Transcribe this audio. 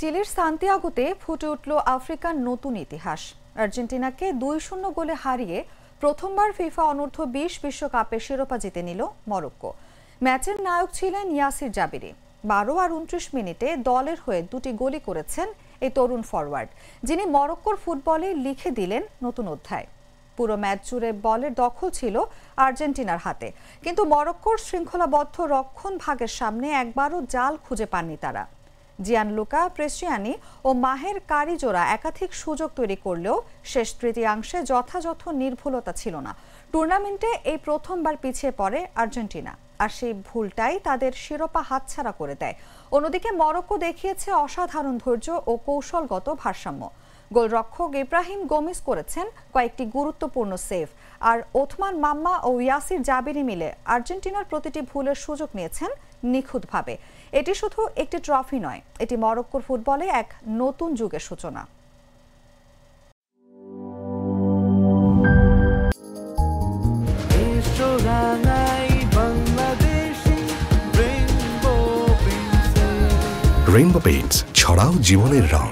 চিলির সান্তিয়াগোতে ফুটে উঠল আফ্রিকার নতুন ইতিহাস। আর্জেন্টিনাকে ২-০ গোলে হারিয়ে প্রথমবার ফিফা অনূর্ধ্ব-২০ বিশ্বকাপের শিরোপা জিতে নিল মরক্কো। ম্যাচের নায়ক ছিলেন ইয়াসির জাবিরি। ১২ আর ২৯ মিনিটে দলের হয়ে দুটি গোলই করেছেন এই তরুণ ফরওয়ার্ড, যিনি মরক্কোর ফুটবলে লিখে দিলেন নতুন অধ্যায়। পুরো ম্যাচ জুড়ে বলের দখল ছিল আর্জেন্টিনার হাতে, কিন্তু মরক্কোর শৃঙ্খলাবদ্ধ রক্ষণ ভাগের সামনে একবারও জাল খুঁজে পাননি তারা। জিয়ানলুকা প্রেসিয়ানি ও মাহের কারিজোরা একাধিক সুযোগ তৈরি করলেও শেষ তৃতীয়াংশে যথাযথ নির্ভুলতা ছিল না। টুর্নামেন্টে এই প্রথমবার পিছিয়ে পড়ে আর্জেন্টিনা, আর সেই ভুলটাই তাদের শিরোপা হাতছাড়া করে দেয়। অন্যদিকে মরক্কো দেখিয়েছে অসাধারণ ধৈর্য ও কৌশলগত ভারসাম্য। গোলরক্ষক ইব্রাহিম গোমেজ করেছেন কয়েকটি গুরুত্বপূর্ণ সেভ, আর ওথমান মাম্মা ও ইয়াসির জাবিরি মিলে আর্জেন্টিনার প্রতিটি ভুলের সুযোগ নিয়েছেন নিখুঁতভাবে। এটি শুধু একটি ট্রফি নয়, এটি মরক্কোর ফুটবলে এক নতুন যুগের সূচনা। রেইনবো পেইন্টস, ছড়াও জীবনের রং।